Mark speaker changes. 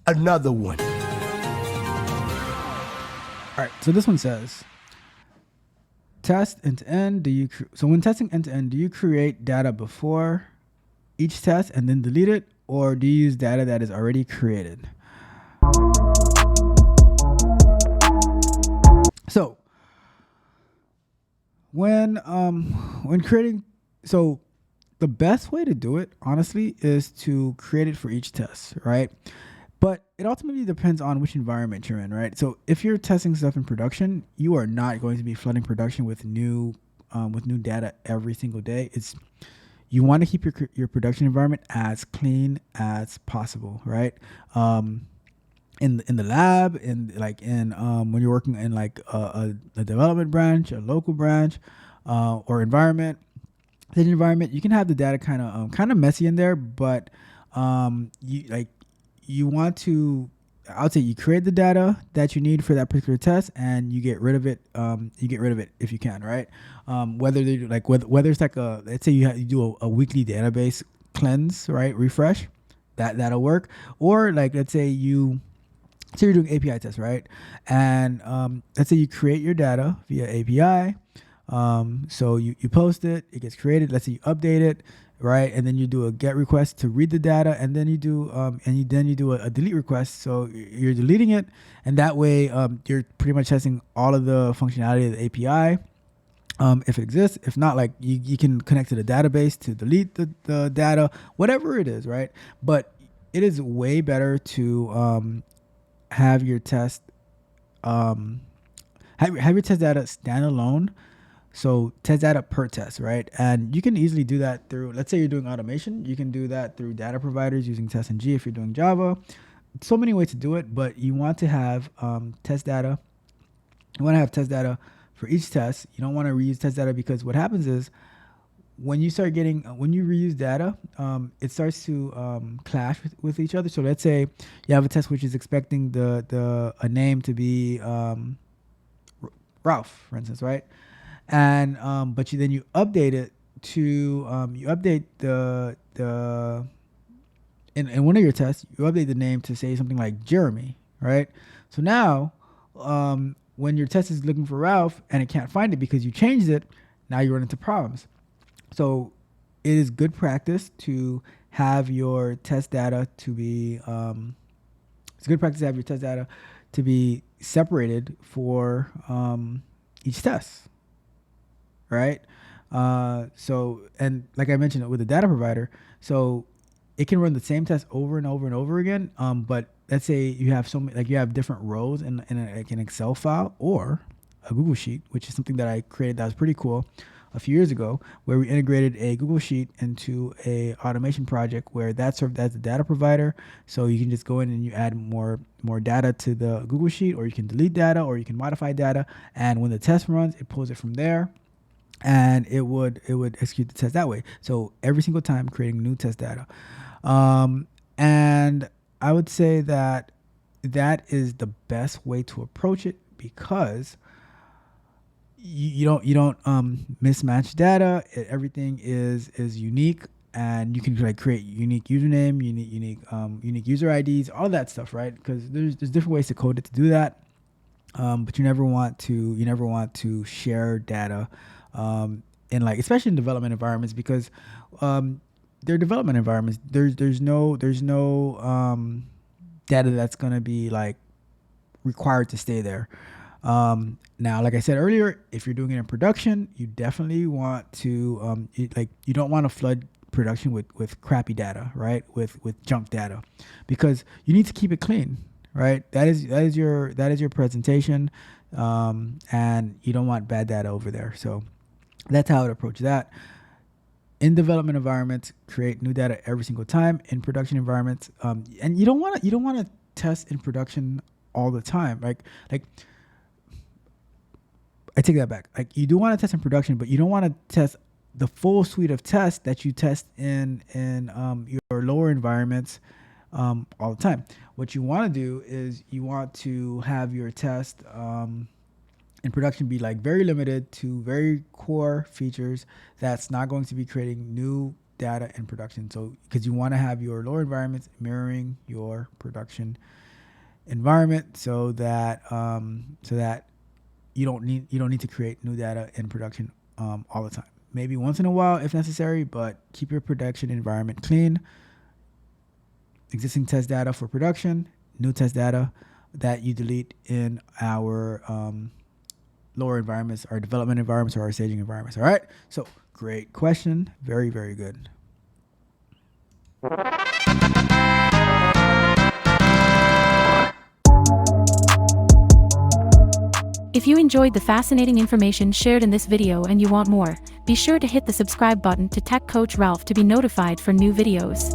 Speaker 1: another one.
Speaker 2: All right, so this one says test end to end. So when testing end to end, do you create data before each test and then delete it, or do you use data that is already created? So when creating, so the best way to do it, honestly, is to create it for each test, right? But it ultimately depends on which environment you're in, right? So if you're testing stuff in production, you are not going to be flooding production with new data every single day. You want to keep your production environment as clean as possible, right? In the lab, when you're working in like a development branch, a local branch, or environment, the environment, you can have the data kind of messy in there, but you want to, I would say, you create the data that you need for that particular test, and you get rid of it. You get rid of it if you can, right? Whether it's like let's say you do a weekly database cleanse, right? Refresh, that'll work. Or like let's say you're doing API tests, right? And let's say you create your data via API. So you post it, it gets created. Let's say you update it, right? And then you do a get request to read the data, and then you do a delete request. So you're deleting it, and that way you're pretty much testing all of the functionality of the API. If it exists, if not, like you can connect to the database to delete the data, whatever it is, right? But it is way better to have your test have your test data standalone. So test data per test, right? And you can easily do that through, let's say you're doing automation, you can do that through data providers using TestNG if you're doing Java. So many ways to do it, but you want to have test data. You want to have test data for each test. You don't want to reuse test data, because what happens is when you reuse data, it starts to clash with each other. So let's say you have a test which is expecting a name to be Ralph, for instance, right? And but you update it to you update the in one of your tests, you update the name to say something like Jeremy, right? So now when your test is looking for Ralph and it can't find it because you changed it, now you run into problems. So it is good practice to have your test data to be separated for each test, right? So, and like I mentioned with the data provider, so it can run the same test over and over and over again. But let's say you have you have different rows in like an Excel file or a Google Sheet, which is something that I created that was pretty cool a few years ago, where we integrated a Google Sheet into a automation project where that served as a data provider. So you can just go in and you add more data to the Google Sheet, or you can delete data, or you can modify data. And when the test runs, it pulls it from there, and it would execute the test that way. So every single time creating new test data. And I would say that is the best way to approach it, because you don't mismatch data. Everything is unique, and you can like create unique username, unique user IDs, all that stuff, right? Because there's different ways to code it to do that. But you never want to share data in, like, especially in development environments, because they're development environments. There's no data that's gonna be like required to stay there. Now, like I said earlier, if you're doing it in production, you definitely want to you don't want to flood production with crappy data, right? With junk data, because you need to keep it clean, right? That is your presentation, and you don't want bad data over there. So that's how I would approach that. In development environments, create new data every single time. In production environments, and you don't want to test in production all the time. Like I take that back. Like, you do want to test in production, but you don't want to test the full suite of tests that you test in your lower environments all the time. What you want to do is you want to have your test in production be like very limited to very core features that's not going to be creating new data in production. So because you want to have your lower environments mirroring your production environment, so that you don't need to create new data in production all the time. Maybe once in a while if necessary, but keep your production environment clean. Existing test data for production, new test data that you delete in our lower environments, our development environments, or our staging environments. All right. So great question. Very, very good.
Speaker 1: If you enjoyed the fascinating information shared in this video and you want more, be sure to hit the subscribe button to Tech Coach Ralph to be notified for new videos.